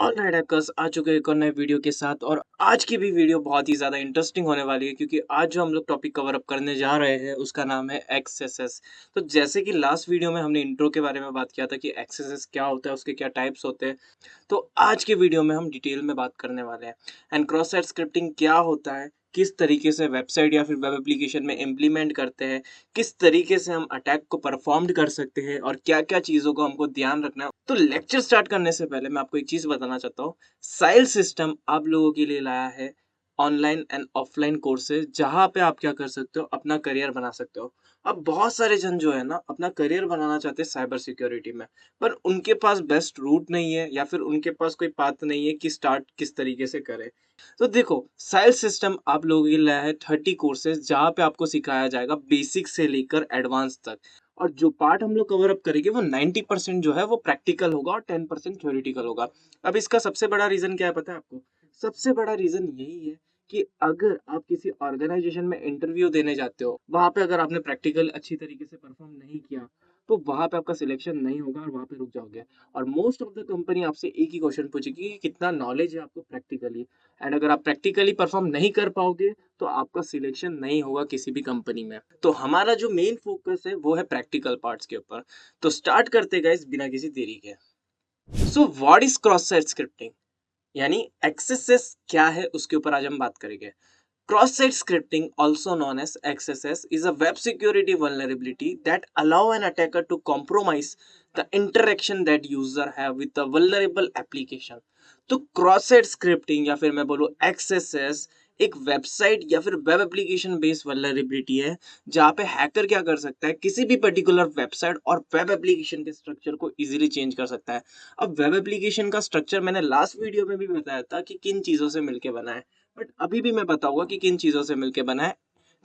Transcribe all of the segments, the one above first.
Alright hackers आ चुके हैं एक और नए वीडियो के साथ। और आज की भी वीडियो बहुत ही ज़्यादा इंटरेस्टिंग होने वाली है, क्योंकि आज जो हम लोग टॉपिक कवर अप करने जा रहे हैं उसका नाम है एक्सएसएस। तो जैसे कि लास्ट वीडियो में हमने इंट्रो के बारे में बात किया था कि एक्सएसएस क्या होता है, उसके क्या टाइप्स होते हैं, तो आज के वीडियो में हम डिटेल में बात करने वाले हैं। एंड क्रॉस साइट स्क्रिप्टिंग क्या होता है, किस तरीके से वेबसाइट या फिर वेब एप्लीकेशन में इम्प्लीमेंट करते हैं, किस तरीके से हम अटैक को परफॉर्म कर सकते हैं और क्या क्या चीज़ों को हमको ध्यान रखना है। तो लेक्चर स्टार्ट करने से पहले मैं आपको एक चीज़ बताना चाहता हूँ। साइल सिस्टम आप लोगों के लिए लाया है ऑनलाइन एंड ऑफलाइन कोर्सेज, जहाँ पे आप क्या कर सकते हो, अपना करियर बना सकते हो। अब बहुत सारे जन जो है ना अपना करियर बनाना चाहते हैं साइबर सिक्योरिटी में, पर उनके पास बेस्ट रूट नहीं है या फिर उनके पास कोई पाथ नहीं है कि स्टार्ट किस तरीके से करें। तो देखो, साइल सिस्टम आप लोगों के लिए लाया है 30 कोर्सेज, जहाँ पे आपको सिखाया जाएगा बेसिक से लेकर एडवांस तक। और जो पार्ट हम लोग कवर अप करेंगे वो 90% जो है वो प्रैक्टिकल होगा और 10% थ्योरेटिकल होगा। अब इसका सबसे बड़ा रीजन क्या है पता है आपको? सबसे बड़ा रीजन यही है कि अगर आप किसी ऑर्गेनाइजेशन में इंटरव्यू देने जाते हो, वहां पे अगर आपने प्रैक्टिकल अच्छी तरीके से परफॉर्म नहीं किया, तो वहां पे आपका सिलेक्शन नहीं होगा और वहां पे रुक जाओगे। और मोस्ट ऑफ द कंपनी आपसे एक ही क्वेश्चन पूछेगी कि कितना नॉलेज है आपको प्रैक्टिकली। एंड अगर आप प्रैक्टिकली परफॉर्म नहीं कर पाओगे तो आपका सिलेक्शन नहीं होगा किसी भी कंपनी में। तो हमारा जो मेन फोकस है वो है प्रैक्टिकल पार्ट्स के ऊपर। तो स्टार्ट करते गाइस बिना किसी देरी के। So what is cross site scripting, यानी एक्सएसएस क्या है, उसके ऊपर आज हम बात करेंगे। Cross-site scripting, also known as XSS, is a web security vulnerability that allow an attacker to compromise the interaction that user have with the vulnerable application. तो क्रॉस साइट स्क्रिप्टिंग या फिर मैं बोलूँ XSS एक वेबसाइट या फिर web application based vulnerability है, जहाँ पे हैकर क्या कर सकता है, किसी भी पर्टिकुलर वेबसाइट और वेब एप्लीकेशन के स्ट्रक्चर को इजीली चेंज कर सकता है। अब वेब एप्लीकेशन का स्ट्रक्चर मैंने लास्ट वीडियो में भी बताया था कि किन चीज़ों से मिलके बना है, बट अभी भी मैं बताऊंगा कि किन चीजों से मिलके बना है।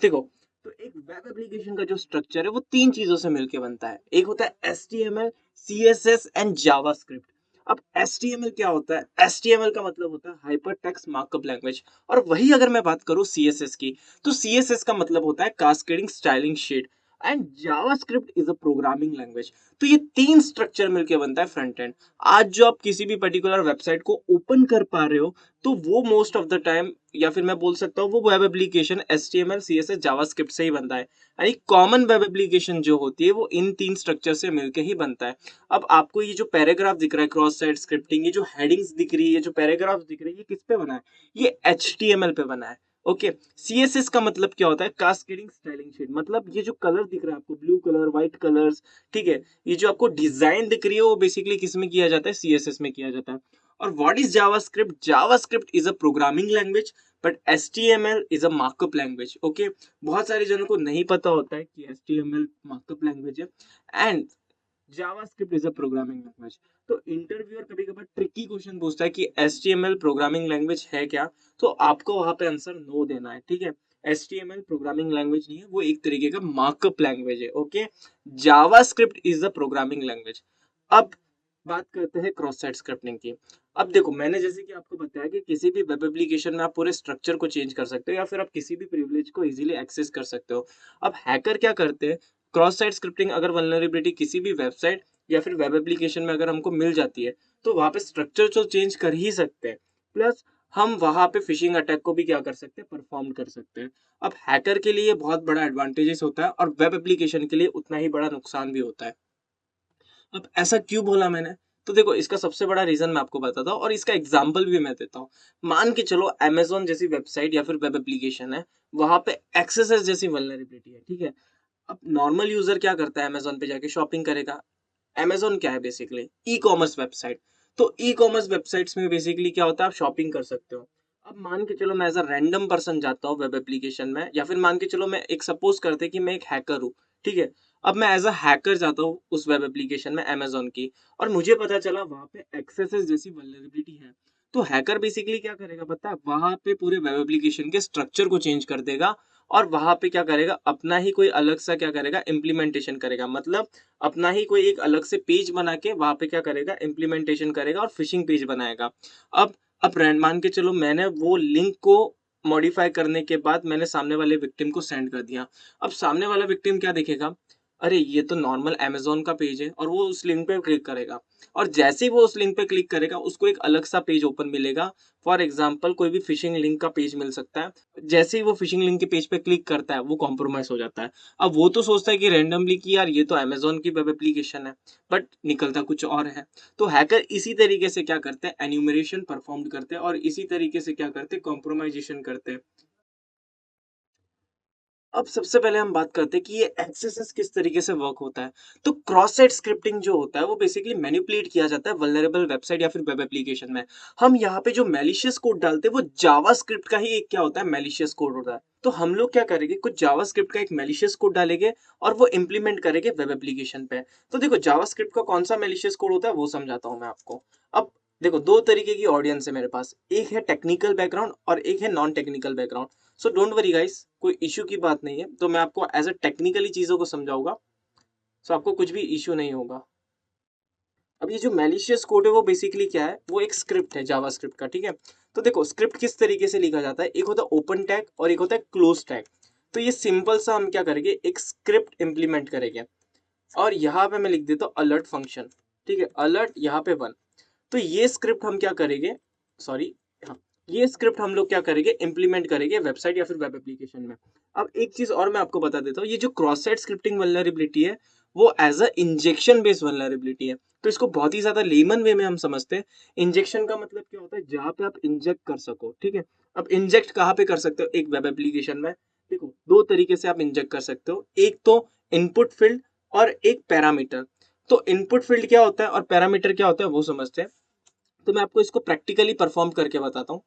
देखो, तो एक वेब एप्लीकेशन का जो स्ट्रक्चर है वो तीन चीजों से मिलके बनता है। एक होता है HTML, CSS एंड जावास्क्रिप्ट। अब HTML क्या होता है? HTML का मतलब होता है हाइपर टेक्स्ट मार्कअप लैंग्वेज। और वही अगर मैं बात करूं CSS की, तो CSS का मतलब होता है cascading styling sheet. And JavaScript is a programming language. तो ये तीन स्ट्रक्चर मिलके बनता है फ्रंट एंड। आज जो आप किसी भी पर्टिकुलर वेबसाइट को ओपन कर पा रहे हो, तो वो मोस्ट ऑफ द टाइम या फिर मैं बोल सकता हूँ वो web application HTML, CSS, JavaScript से ही बनता है। यानी कॉमन वेब एप्लीकेशन जो होती है वो इन तीन स्ट्रक्चर से मिलके ही बनता है। अब आपको ये जो पैराग्राफ दिख रहा है क्रॉस साइट स्क्रिप्टिंग, ये जो हेडिंग्स दिख रही है, ये जो पैराग्राफ दिख रही है, ये किस पे बना है? ये HTML पे बना है। ओके। CSS का मतलब क्या होता है? Cascading styling sheet. मतलब ये जो कलर दिख रहा है आपको, ब्लू कलर, व्हाइट कलर्स, ठीक है, ये जो आपको डिजाइन दिख रही है वो बेसिकली किस में किया जाता है? CSS में किया जाता है। और what is JavaScript? JavaScript is a programming language, but HTML is a markup language. Okay. बहुत सारे जनों को नहीं पता होता है कि HTML मार्कअप लैंग्वेज है and JavaScript is a programming language. तो इंटरव्यूअर कभी कभार ट्रिकी क्वेश्चन पूछता है कि HTML प्रोग्रामिंग लैंग्वेज है क्या, तो आपको वहां पे आंसर नो देना है, ठीक है। HTML प्रोग्रामिंग लैंग्वेज नहीं है, वो एक तरीके का मार्कअप लैंग्वेज है। Okay. JavaScript is the programming language. अब बात करते हैं क्रॉस साइट स्क्रिप्टिंग की। अब देखो, मैंने जैसे कि आपको बताया कि किसी भी वेब एप्लीकेशन में आप पूरे स्ट्रक्चर को चेंज कर सकते हो या फिर आप किसी भी प्रिविलेज को इजीली एक्सेस कर सकते हो। अब हैकर क्या करते हैं? क्रॉस साइट स्क्रिप्टिंग अगर वल्नरेबिलिटी किसी भी वेबसाइट या फिर वेब एप्लीकेशन में अगर हमको मिल जाती है, तो वहां पे स्ट्रक्चर तो चेंज कर ही सकते हैं, प्लस हम वहां पे फिशिंग अटैक को भी क्या कर सकते हैं? परफॉर्म कर सकते हैं। अब हैकर के लिए बहुत बड़ा एडवांटेजेस होता है और वेब एप्लीकेशन के लिए उतना ही बड़ा नुकसान भी होता है। अब ऐसा क्यों बोला मैंने? तो देखो, इसका सबसे बड़ा रीजन मैं आपको बताता हूँ और इसका एग्जाम्पल भी मैं देता हूँ। मान के चलो अमेजोन जैसी वेबसाइट या फिर वेब एप्लीकेशन है, वहां पे एक्सेस जैसी वल्नरेबिलिटी है, ठीक है। अब नॉर्मल यूजर क्या करता है? अमेजोन पे जाके शॉपिंग करेगा। अमेजोन क्या है? Basically e commerce website. तो ई कॉमर्स वेबसाइट्स में बेसिकली क्या होता है? आप शॉपिंग कर सकते हो। अब मान के चलो मैं एज अ रैंडम पर्सन जाता हूँ वेब एप्लीकेशन में, या फिर मान के चलो मैं एक सपोज करते कि मैं एक हैकर हूँ, ठीक है। अब मैं एज अ हैकर जाता हूँ उस वेब एप्लीकेशन में अमेजोन की, और मुझे पता चला वहां पे एक्सेस जैसी वल्नरेबिलिटी है। तो हैकर बेसिकली क्या करेगा पता है? वहां पे पूरे वेब एप्लीकेशन के स्ट्रक्चर को चेंज कर देगा और वहां पे क्या करेगा? अपना ही कोई अलग सा क्या करेगा? इम्प्लीमेंटेशन करेगा। मतलब अपना ही कोई एक अलग से पेज बना के वहां पे क्या करेगा? इम्प्लीमेंटेशन करेगा और फिशिंग पेज बनाएगा। अब अब मान के चलो मैंने वो लिंक को मॉडिफाई करने के बाद मैंने सामने वाले विक्टिम को सेंड कर दिया। अब सामने वाला विक्टिम क्या देखेगा? अरे ये तो नॉर्मल अमेज़न का पेज है, और वो उस लिंक पे क्लिक करेगा, और जैसे ही वो उस लिंक पे क्लिक करेगा उसको एक अलग सा पेज ओपन मिलेगा। फॉर एग्ज़ाम्पल कोई भी फ़िशिंग लिंक का पेज मिल सकता है। जैसे ही वो फ़िशिंग लिंक के पेज पे क्लिक करता है वो कॉम्प्रोमाइज़ हो जाता है। अब वो तो सोचता है कि रैंडमली कि यार ये तो अमेज़न की वेब एप्लीकेशन है, बट निकलता कुछ और है। तो हैकर इसी तरीके से क्या करते हैं, एन्यूमरेशन परफ़ॉर्म्ड करते हैं, और इसी तरीके से क्या करते हैं, कॉम्प्रोमाइज़ेशन करते हैं। अब सबसे पहले हम बात करते हैं कि ये एक्सेसेस किस तरीके से वर्क होता है। तो क्रॉस साइट स्क्रिप्टिंग जो होता है वो बेसिकली मैनिपुलेट किया जाता है वल्नरेबल वेबसाइट या फिर वेब एप्लीकेशन में। हम यहाँ पे जो मैलिशियस कोड डालते हैं वो जावास्क्रिप्ट का ही एक क्या होता है, मैलिशियस कोड होता है। तो हम लोग क्या करेंगे, कुछ जावास्क्रिप्ट का एक मैलिशियस कोड डालेंगे और वो इम्प्लीमेंट करेंगे वेब एप्लीकेशन पे। तो देखो जावास्क्रिप्ट का कौन सा मैलिशियस कोड होता है वो समझाता हूँ मैं आपको। अब देखो, दो तरीके की ऑडियंस है मेरे पास, एक है टेक्निकल बैकग्राउंड और एक है non technical background. So don't worry guys, कोई इश्यू की बात नहीं है, तो मैं आपको एज अ टेक्निकली चीज़ों को समझाऊँगा, सो आपको कुछ भी इश्यू नहीं होगा। अब ये जो मैलिशियस कोड है वो बेसिकली क्या है, वो एक स्क्रिप्ट है जावास्क्रिप्ट का, ठीक है? तो देखो स्क्रिप्ट किस तरीके से लिखा जाता है, एक होता है ओपन टैग और एक होता है क्लोज टैग। तो ये सिंपल सा हम क्या करेंगे, एक स्क्रिप्ट इम्प्लीमेंट करेंगे, और यहाँ पे मैं लिख देता हूँ अलर्ट फंक्शन, ठीक है? अलर्ट यहाँ पे 1। तो ये स्क्रिप्ट हम क्या करेंगे, सॉरी, हाँ, ये स्क्रिप्ट हम लोग क्या करेंगे, इंप्लीमेंट करेंगे वेबसाइट या फिर वेब एप्लीकेशन में। अब एक चीज और मैं आपको बता देता हूँ, ये जो क्रॉस साइट स्क्रिप्टिंग वल्नरेबिलिटी है वो as a injection based vulnerability है। तो इसको बहुत ही ज्यादा लेमन वे में हम समझते हैं। इंजेक्शन का मतलब क्या होता है, जहाँ पे आप इंजेक्ट कर सको, ठीक है? अब इंजेक्ट कहाँ पे कर सकते हो, एक वेब एप्लीकेशन में। देखो दो तरीके से आप इंजेक्ट कर सकते हो, एक तो इनपुट फील्ड और एक पैरामीटर। तो इनपुट फील्ड क्या होता है और पैरामीटर क्या होता है वो समझते हैं। तो मैं आपको इसको प्रैक्टिकली परफॉर्म करके बताता हूँ।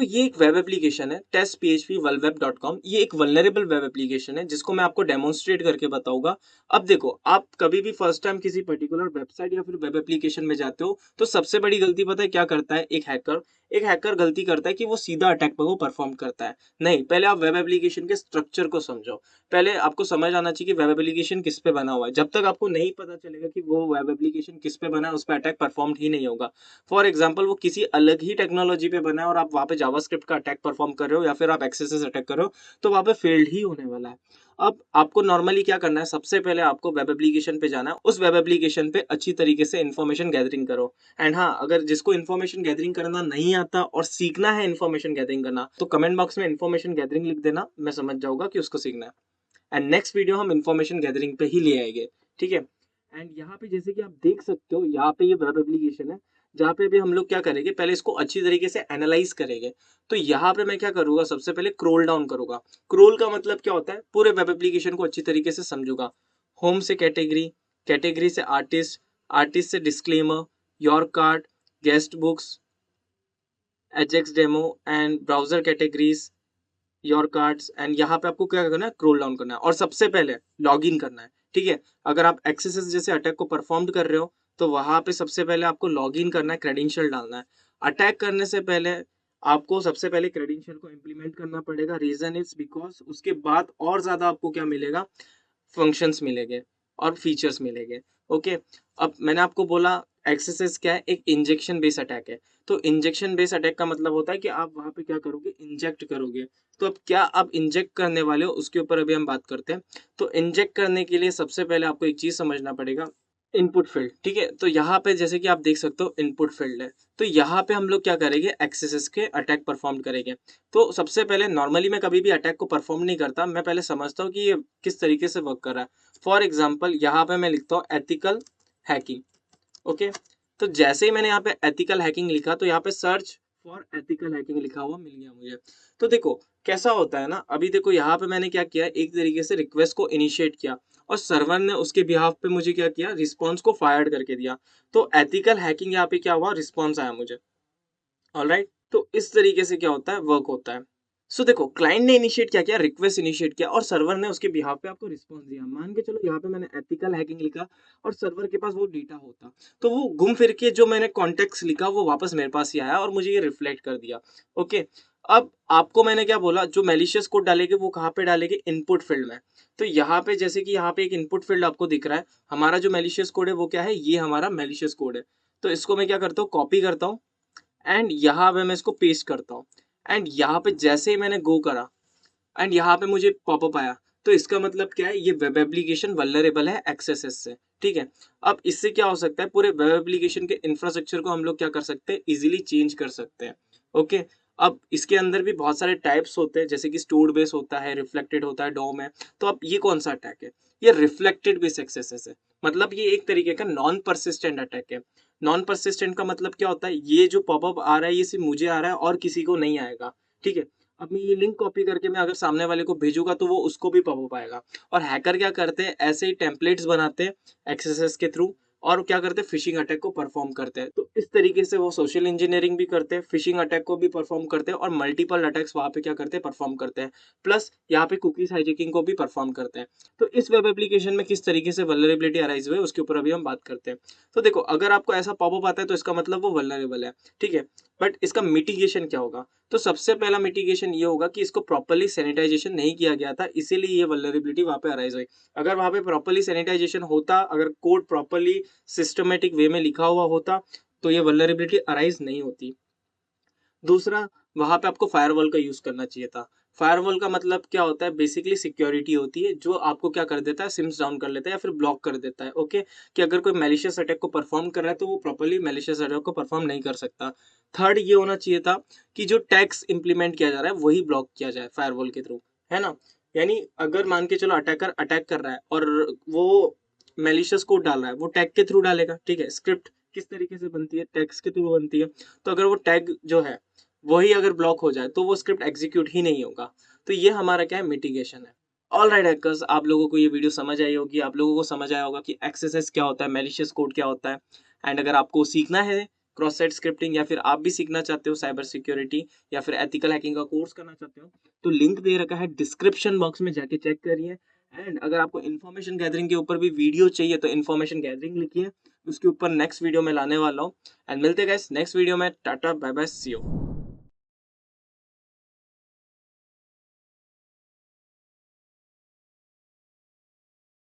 ये एक वेब एप्लीकेशन है, टेस्ट php vulweb.com। ये एक वल्नरेबल वेब एप्लीकेशन है जिसको मैं आपको डेमोन्स्ट्रेट करके बताऊंगा। अब देखो, आप कभी भी फर्स्ट टाइम किसी पर्टिकुलर वेबसाइट या फिर वेब एप्लीकेशन में जाते हो तो सबसे बड़ी गलती पता है क्या करता है एक हैकर गलती करता है कि वो सीधा अटैक को परफॉर्म करता है। नहीं, पहले आप वेब एप्लीकेशन के स्ट्रक्चर को समझो। पहले आपको समझ आना चाहिए कि वेब एप्लीकेशन किस पे बना हुआ है। जब तक आपको नहीं पता चलेगा कि वो वेब एप्लीकेशन किस पे बना है, उस पर अटैक परफॉर्म ही नहीं होगा। फॉर एग्जाम्पल वो किसी अलग ही टेक्नोलॉजी पे बना है और आप वहाँ पे जावास्क्रिप्ट का अटैक परफॉर्म कर रहे हो या फिर आप एक्सेसेस अटैक कर रहे हो, तो वहाँ पे फेल्ड ही होने वाला है। अब आपको नॉर्मली क्या करना है, सबसे पहले आपको वेब एप्लीकेशन पे जाना है, उस वेब एप्लीकेशन पे अच्छी तरीके से इन्फॉर्मेशन गैदरिंग करो। एंड हाँ, अगर जिसको इन्फॉर्मेशन गैदरिंग करना नहीं आता और सीखना है इन्फॉर्मेशन गैदरिंग करना, तो कमेंट बॉक्स में इन्फॉर्मेशन गैदरिंग लिख देना, मैं समझ जाऊंगा कि उसको सीखना है। एंड नेक्स्ट वीडियो हम इन्फॉर्मेशन गैदरिंग पे ही ले आएंगे, ठीक है? एंड यहाँ पे जैसे कि आप देख सकते हो, यहाँ पे ये वेब एप्लीकेशन है जहाँ पे भी हम लोग क्या करेंगे, पहले इसको अच्छी तरीके से एनालाइज करेंगे। तो यहाँ पे मैं क्या करूँगा, सबसे पहले क्रोल डाउन करूँगा। क्रोल का मतलब क्या होता है, पूरे वेब एप्लीकेशन को अच्छी तरीके से समझूंगा। होम से कैटेगरी, कैटेगरी से आर्टिस्ट, आर्टिस्ट से disclaimer, your card, guest books, Ajax demo and browser categories, your cards. And यहाँ पे आपको क्या करना है, स्क्रॉल डाउन करना है और सबसे पहले लॉग इन करना है, ठीक है? अगर आप एक्सेसेस जैसे अटैक को परफॉर्म कर रहे हो तो वहां पे सबसे पहले आपको लॉग इन करना है, क्रेडेंशियल डालना है। अटैक करने से पहले आपको सबसे पहले क्रेडेंशियल को इम्प्लीमेंट करना पड़ेगा। रीजन इज बिकॉज उसके बाद और ज्यादा आपको क्या मिलेगा, फंक्शंस मिलेंगे और फीचर्स मिलेंगे। ओके, अब मैंने आपको बोला एक्सेसेस क्या है, एक इंजेक्शन बेस अटैक है। तो इंजेक्शन बेस अटैक का मतलब होता है कि आप वहां पे क्या करोगे, इंजेक्ट करोगे। तो अब क्या आप इंजेक्ट करने वाले हो उसके ऊपर अभी हम बात करते हैं। तो इंजेक्ट करने के लिए सबसे पहले आपको एक चीज समझना पड़ेगा, इनपुट फील्ड, ठीक है? तो यहाँ पे जैसे कि आप देख सकते हो इनपुट फील्ड है। तो यहाँ पे हम लोग क्या करेंगे, एक्सेसेस के अटैक परफॉर्म करेंगे। तो सबसे पहले नॉर्मली मैं कभी भी अटैक को परफॉर्म नहीं करता, मैं पहले समझता हूँ कि ये किस तरीके से वर्क कर रहा है। फॉर एग्जाम्पल यहाँ पे मैं लिखता हूँ एथिकल हैकिंग। ओके, तो जैसे ही मैंने यहाँ पे एथिकल हैकिंग लिखा तो यहाँ पे सर्च फॉर एथिकल हैकिंग लिखा हुआ मिल गया मुझे। तो देखो कैसा होता है ना, अभी देखो यहाँ पे मैंने क्या किया, एक तरीके से रिक्वेस्ट को इनिशिएट किया और सर्वर ने उसके बिहाफ पे मुझे क्या किया, रिस्पॉन्स को फायर्ड करके दिया। तो एथिकल हैकिंग यहाँ पे क्या हुआ, रिस्पॉन्स आया मुझे। ऑलराइट, तो इस तरीके से क्या होता है, वर्क होता है। देखो क्लाइंट ने इनिशिएट क्या किया, रिक्वेस्ट इनिशिएट किया और सर्वर ने उसके बिहाफ पे आपको रिस्पॉन्स दिया। मान के चलो यहाँ पे मैंने एथिकल हैकिंग लिखा और सर्वर के पास वो डेटा होता, तो वो घूम फिर के जो मैंने कॉन्टेक्स्ट लिखा वो वापस मेरे पास ही आया और मुझे ये रिफ्लेक्ट कर दिया। ओके, अब आपको मैंने क्या बोला, जो मैलिशियस कोड डालेंगे वो कहाँ पे डालेंगे, इनपुट फील्ड में। तो यहाँ पे जैसे कि यहाँ पे एक इनपुट फील्ड आपको दिख रहा है, हमारा जो मैलिशियस कोड है वो क्या है, ये हमारा मैलिशियस कोड है। तो इसको मैं क्या करता हूँ, कॉपी करता हूँ एंड यहाँ पे मैं इसको पेस्ट करता हूँ। एंड यहाँ पे जैसे ही मैंने गो करा एंड यहाँ पे मुझे पॉपअप आया, तो इसका मतलब क्या है, ये वेब एप्लीकेशन वल्नरेबल है एक्सेस से, ठीक है। अब इससे क्या हो सकता है, पूरे वेब एप्लीकेशन के इंफ्रास्ट्रक्चर को हम लोग क्या कर सकते हैं, इजीली चेंज कर सकते हैं। ओके, अब इसके अंदर भी बहुत सारे टाइप्स होते हैं, जैसे कि स्टोर्ड बेस होता है, रिफ्लेक्टेड होता है, डोम है। तो अब ये कौन सा अटैक है, ये रिफ्लेक्टेड बेस एक्सेस है। मतलब ये एक तरीके का नॉन परसिस्टेंट अटैक है। नॉन परसिस्टेंट का मतलब क्या होता है, ये जो पॉपअप आ रहा है ये सिर्फ मुझे आ रहा है और किसी को नहीं आएगा, ठीक है। अब मैं ये लिंक कॉपी करके मैं अगर सामने वाले को भेजूंगा तो वो उसको भी पॉपअप आएगा। और हैकर क्या करते हैं, ऐसे ही टेम्पलेट्स बनाते हैं एक्सेस के थ्रू, और क्या करते हैं, फिशिंग अटैक को परफॉर्म करते हैं। तो इस तरीके से वो सोशल इंजीनियरिंग भी करते हैं, फिशिंग अटैक को भी परफॉर्म करते हैं, और मल्टीपल अटैक्स वहां पे क्या करते हैं, परफॉर्म करते हैं। प्लस यहाँ पे कुकीज हाइजैकिंग को भी परफॉर्म करते हैं। तो इस वेब एप्लीकेशन में किस तरीके से वल्नरेबिलिटी अराइज हुई है उसके ऊपर अभी हम बात करते हैं। तो देखो, अगर आपको ऐसा पॉपअप आता है तो इसका मतलब वो वल्नरेबल है, ठीक है। बट इसका मिटिगेशन क्या होगा, तो सबसे पहला मिटिगेशन ये होगा कि इसको प्रॉपर्ली सैनिटाइजेशन नहीं किया गया था, इसीलिए ये वल्नरेबिलिटी वहां पे अराइज हुई। अगर वहां पे प्रॉपर्ली सैनिटाइजेशन होता, अगर कोड प्रॉपर्ली सिस्टमेटिक वे में लिखा हुआ होता, तो ये वल्नरेबिलिटी अराइज नहीं होती। दूसरा, वहां पे आपको फायरवॉल का यूज करना चाहिए था। फायरवॉल का मतलब क्या होता है, बेसिकली सिक्योरिटी होती है जो आपको क्या कर देता है, सिम्स डाउन कर लेता है या फिर ब्लॉक कर देता है। ओके, कि अगर कोई मैलिशियस अटैक को परफॉर्म कर रहा है तो वो प्रॉपर्ली मैलिशियस अटैक को परफॉर्म नहीं कर सकता। थर्ड, ये होना चाहिए था कि जो टैग्स इंप्लीमेंट किया जा रहा है वही ब्लॉक किया जाए फायरवॉल के थ्रू, है ना। यानी अगर मान के चलो अटैकर अटैक कर रहा है और वो मैलिशियस कोड डाल रहा है, वो टैग के थ्रू डालेगा, ठीक है। स्क्रिप्ट किस तरीके से बनती है, टैग्स के थ्रू बनती है। तो अगर वो टैग जो है वही अगर ब्लॉक हो जाए तो वो स्क्रिप्ट एग्जीक्यूट ही नहीं होगा। तो ये हमारा क्या है, मिटिगेशन है। ऑल राइट हैकर्स, आप लोगों को ये वीडियो समझ आई होगी, आप लोगों को समझ आया होगा कि एक्सएसएस क्या होता है, मैलिशियस कोड क्या होता है। एंड अगर आपको सीखना है क्रॉस साइट स्क्रिप्टिंग, या फिर आप भी सीखना चाहते हो साइबर सिक्योरिटी या फिर एथिकल हैकिंग का कोर्स करना चाहते हो, तो लिंक दे रखा है डिस्क्रिप्शन बॉक्स में, जाके चेक करिए। एंड अगर आपको इन्फॉर्मेशन गैदरिंग के ऊपर भी वीडियो चाहिए तो इन्फॉर्मेशन गैदरिंग लिखिए, उसके ऊपर नेक्स्ट वीडियो में लाने वाला हूँ। एंड मिलते हैं गाइस नेक्स्ट वीडियो में। Ta ta bye bye, see you.